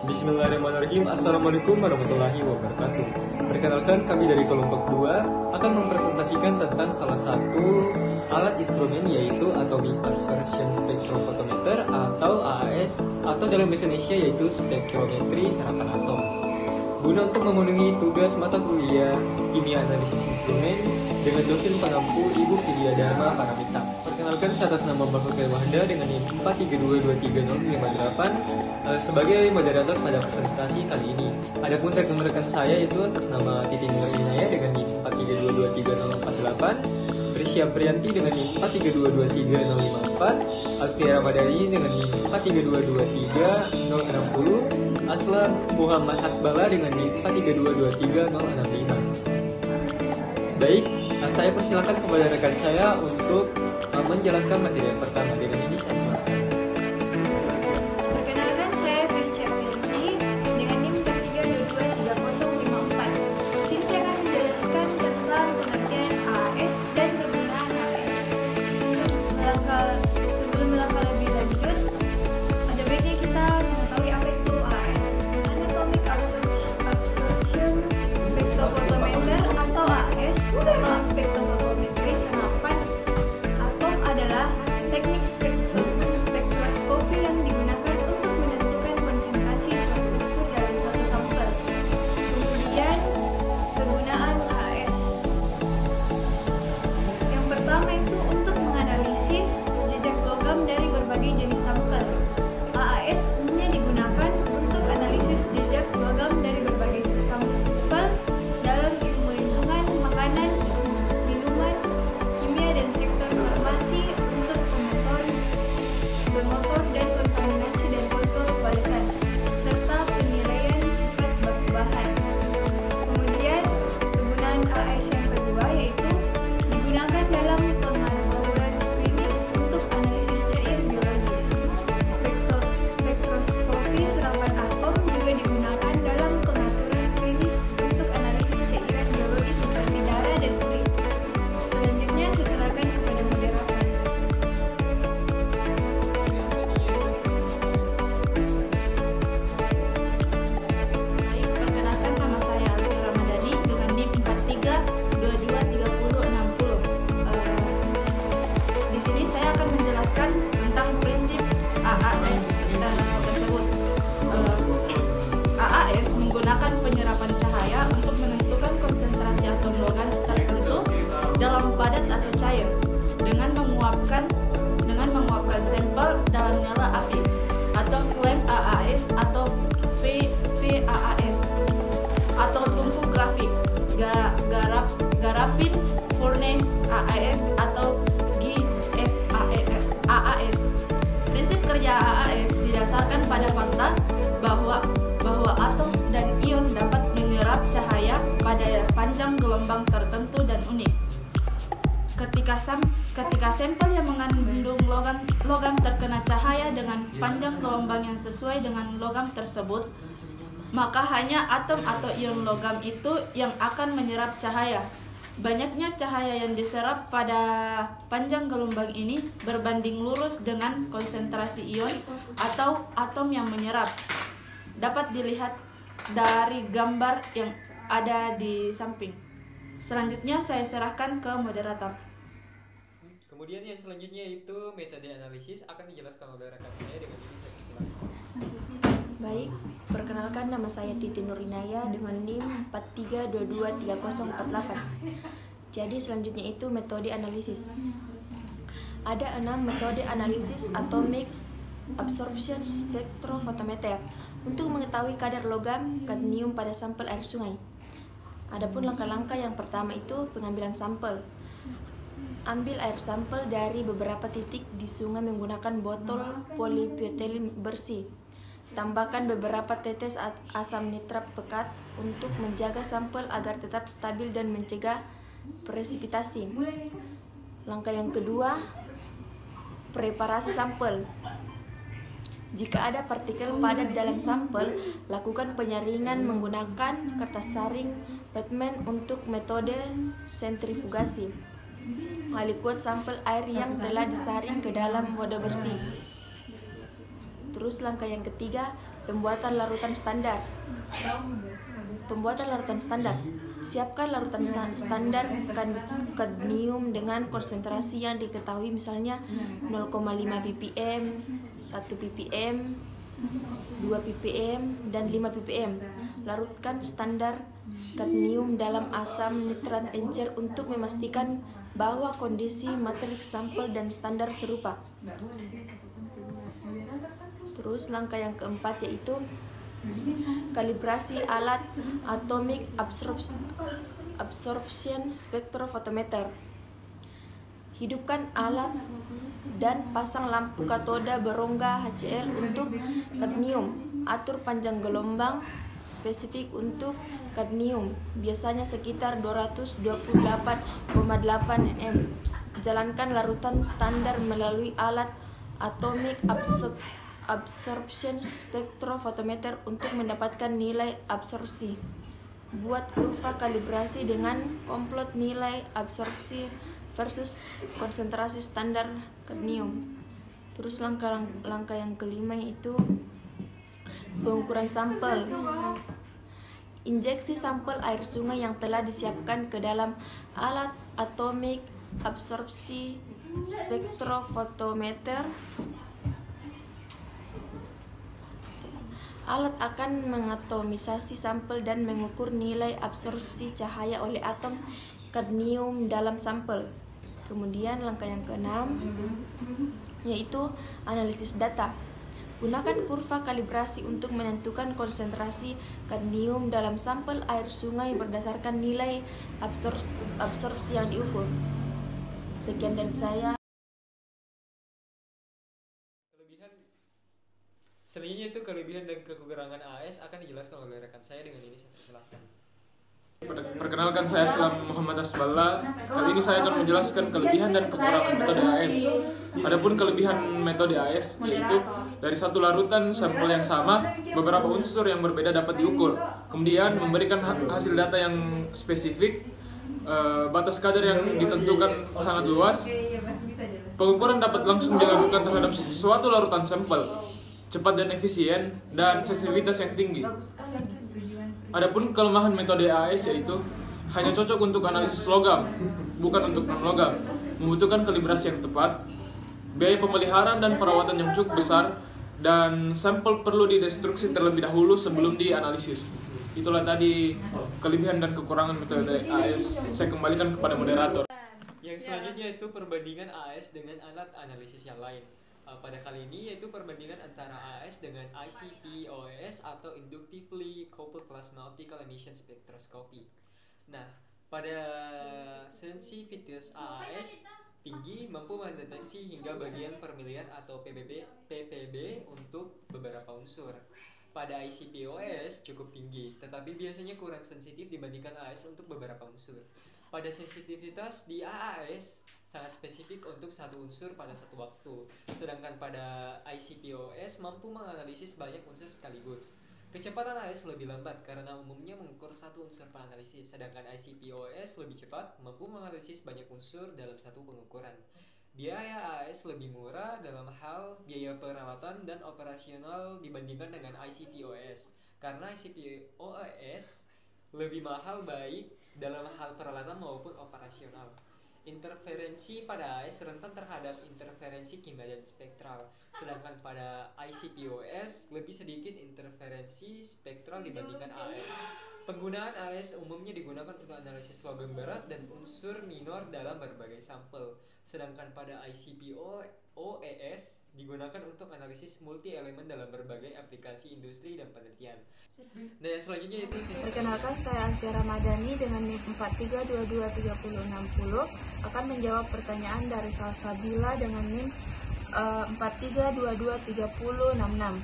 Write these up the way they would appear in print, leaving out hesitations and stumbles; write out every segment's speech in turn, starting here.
Bismillahirrahmanirrahim. Assalamualaikum warahmatullahi wabarakatuh. Perkenalkan, kami dari kelompok 2 akan mempresentasikan tentang salah satu alat instrumen, yaitu Atomic Absorption Spectrophotometer atau AAS, atau dalam bahasa Indonesia yaitu spektrometri serapan atom. Guna untuk memenuhi tugas mata kuliah kimia analisis instrumen dengan dosen pengampu Ibu Vidya Dharma Paramita. Perkenalkan, saya atas nama Bapak Wahda dengan NIM 432230058 sebagai moderator pada presentasi kali ini. Adapun rekan-rekan saya itu atas nama Titi Nur Inaya dengan NIM 432230048, Prisya Priyanti dengan NIM 432230054, Alfiera Madari dengan NIM 432230060, Aslam Muhammad Hasbala dengan NIM 432230065. Baik, saya persilakan kepada rekan saya untuk menjelaskan materi yang pertama. Dengan ini saya silakan. Perkenalkan, saya Prisya Priyanti dengan NIM 432230054. Di sini saya akan menjelaskan tentang pengertian AAS dan kegunaan AAS. Sebelum melangkah lebih lanjut, ada baiknya kita mengetahui apa itu AAS. Atomic Absorption Spectrophotometer atau AAS atau spektrofotometri serapan atom adalah teknik spektroskopi yang digunakan untuk menentukan konsentrasi suatu unsur dalam suatu sampel. Kemudian, kegunaan AAS. Yang pertama itu untuk menganalisis jejak logam dari berbagai jenis sampel. AAS umumnya digunakan untuk analisis jejak logam dari berbagai sampel dalam ilmu lingkungan, makanan, minuman, kimia, dan sektor farmasi untuk bermotor dan kontaminasi dan kontrol kualitas, serta penilaian sifat bahan. Kemudian, kegunaan AAS yang kedua yaitu digunakan dalam pengaturan klinis untuk analisis cair biologis. Spektroskopi serapan atom juga digunakan dalam pengaturan klinis untuk analisis cairan biologis seperti darah dan urin. Selanjutnya saya serahkan kepada moderator. Baik, perkenalkan, nama saya Alfiera Madari dengan NIM 432230060. Di sini saya akan menjelaskan tentang prinsip AAS tersebut. AAS menggunakan penyerapan cahaya untuk menentukan konsentrasi atom logam tertentu dalam padat atau cair dengan menguapkan sampel dalam nyala api atau flame AAS atau VAAS atau tungku grafik, garapin furnace AAS atau GFAAS. Prinsip kerja AAS didasarkan pada fakta bahwa atom dan ion dapat menyerap cahaya pada panjang gelombang tertentu dan unik. Ketika sampel yang mengandung logam terkena cahaya dengan panjang gelombang yang sesuai dengan logam tersebut, maka hanya atom atau ion logam itu yang akan menyerap cahaya. Banyaknya cahaya yang diserap pada panjang gelombang ini berbanding lurus dengan konsentrasi ion atau atom yang menyerap. Dapat dilihat dari gambar yang ada di samping. Selanjutnya saya serahkan ke moderator. Kemudian yang selanjutnya itu metode analisis akan dijelaskan oleh rekan saya. Dengan ini saya persilakan. Baik, perkenalkan, nama saya Titi Nur Inaya dengan NIM 432230048. Jadi selanjutnya itu metode analisis. Ada 6 metode analisis Atomic Absorption Spectrophotometer untuk mengetahui kadar logam kadmium pada sampel air sungai. Adapun langkah-langkah yang pertama itu pengambilan sampel. Ambil air sampel dari beberapa titik di sungai menggunakan botol polipropilin bersih. Tambahkan beberapa tetes asam nitrat pekat untuk menjaga sampel agar tetap stabil dan mencegah presipitasi. Langkah yang kedua, preparasi sampel. Jika ada partikel padat dalam sampel, lakukan penyaringan menggunakan kertas saring Wetman untuk metode sentrifugasi. Alikuat sampel air yang telah disaring ke dalam wadah bersih. Terus langkah yang ketiga, pembuatan larutan standar. Pembuatan larutan standar. Siapkan larutan standar kadmium dengan konsentrasi yang diketahui, misalnya 0,5 ppm, 1 ppm, 2 ppm, dan 5 ppm. Larutkan standar kadmium dalam asam nitrat encer untuk memastikan bahwa kondisi matriks sampel dan standar serupa. Terus langkah yang keempat yaitu kalibrasi alat atomic absorption spectrophotometer. Hidupkan alat dan pasang lampu katoda berongga HCl untuk kadmium. Atur panjang gelombang spesifik untuk kadmium, biasanya sekitar 228,8 nm. Jalankan larutan standar melalui alat atomic absorption spectrophotometer untuk mendapatkan nilai absorpsi. Buat kurva kalibrasi dengan komplot nilai absorpsi versus konsentrasi standar kadmium. Terus langkah yang kelima yaitu pengukuran sampel. Injeksi sampel air sungai yang telah disiapkan ke dalam alat atomic absorpsi spectrophotometer. Alat akan mengatomisasi sampel dan mengukur nilai absorpsi cahaya oleh atom kadmium dalam sampel. Kemudian langkah yang keenam yaitu analisis data. Gunakan kurva kalibrasi untuk menentukan konsentrasi kadmium dalam sampel air sungai berdasarkan nilai absorpsi yang diukur. Sekian dari saya. Selanjutnya itu kelebihan dan kekurangan AAS akan dijelaskan oleh rekan saya dengan ini, saya persilahkan. Perkenalkan, saya Islam Muhammad Asballa. Kali ini saya akan menjelaskan kelebihan dan kekurangan metode AAS. Adapun kelebihan metode AAS yaitu dari satu larutan sampel yang sama, beberapa unsur yang berbeda dapat diukur. Kemudian memberikan hasil data yang spesifik, batas kadar yang ditentukan sangat luas. Pengukuran dapat langsung dilakukan terhadap suatu larutan sampel, cepat dan efisien, dan sensitivitas yang tinggi. Adapun kelemahan metode AAS yaitu hanya cocok untuk analisis logam, bukan untuk non-logam, membutuhkan kalibrasi yang tepat, biaya pemeliharaan dan perawatan yang cukup besar, dan sampel perlu didestruksi terlebih dahulu sebelum dianalisis. Itulah tadi kelebihan dan kekurangan metode AAS. Saya kembalikan kepada moderator. Yang selanjutnya itu perbandingan AAS dengan alat analisis yang lain. Pada kali ini yaitu perbandingan antara AAS dengan ICP-OES atau Inductively Coupled Plasma Optical Emission Spectroscopy. Nah, pada sensitivitas AAS tinggi mampu mendeteksi hingga bagian permilian atau ppb untuk beberapa unsur. Pada ICP-OES cukup tinggi, tetapi biasanya kurang sensitif dibandingkan AAS untuk beberapa unsur. Pada sensitivitas di AAS sangat spesifik untuk satu unsur pada satu waktu, sedangkan pada ICP-OES mampu menganalisis banyak unsur sekaligus. Kecepatan AAS lebih lambat karena umumnya mengukur satu unsur per analisis, sedangkan ICP-OES lebih cepat, mampu menganalisis banyak unsur dalam satu pengukuran. Biaya AAS lebih murah dalam hal biaya peralatan dan operasional dibandingkan dengan ICP-OES, karena ICP-OES lebih mahal baik dalam hal peralatan maupun operasional. Interferensi pada AAS rentan terhadap interferensi kimia dan spektral, sedangkan pada ICP-OES lebih sedikit interferensi spektral dibandingkan AAS. Penggunaan AAS umumnya digunakan untuk analisis logam berat dan unsur minor dalam berbagai sampel, sedangkan pada ICP-OES digunakan untuk analisis multi elemen dalam berbagai aplikasi industri dan penelitian. Nah, yang selanjutnya itu Perkenalkan, saya Alfia Ramadhani dengan NIM 43223060 akan menjawab pertanyaan dari Salsabila dengan NIM 43223066.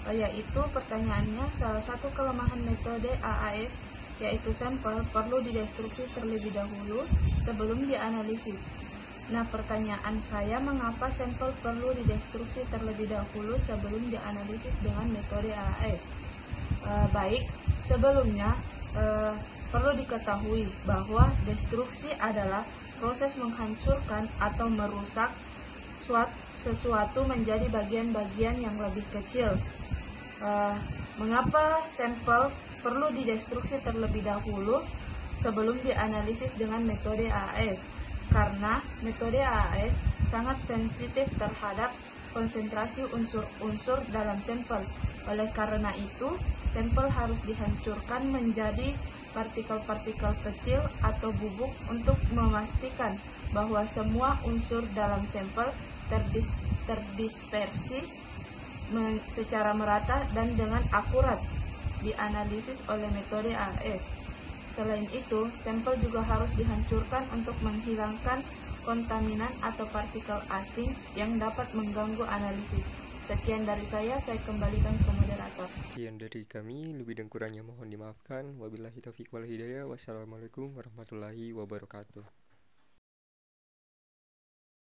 Yaitu pertanyaannya, salah satu kelemahan metode AAS yaitu sampel perlu didestruksi terlebih dahulu sebelum dianalisis. Nah, pertanyaan saya, mengapa sampel perlu didestruksi terlebih dahulu sebelum dianalisis dengan metode AAS? Baik, sebelumnya perlu diketahui bahwa destruksi adalah proses menghancurkan atau merusak sesuatu menjadi bagian-bagian yang lebih kecil. Mengapa sampel perlu didestruksi terlebih dahulu sebelum dianalisis dengan metode AAS? Karena metode AAS sangat sensitif terhadap konsentrasi unsur-unsur dalam sampel. Oleh karena itu, sampel harus dihancurkan menjadi partikel-partikel kecil atau bubuk untuk memastikan bahwa semua unsur dalam sampel terdispersi secara merata dan dengan akurat dianalisis oleh metode AAS. Selain itu, sampel juga harus dihancurkan untuk menghilangkan kontaminan atau partikel asing yang dapat mengganggu analisis. Sekian dari saya kembalikan ke moderator. Sekian dari kami, lebih dan kurangnya mohon dimaafkan. Wabillahi taufiq wal hidayah. Wassalamualaikum warahmatullahi wabarakatuh.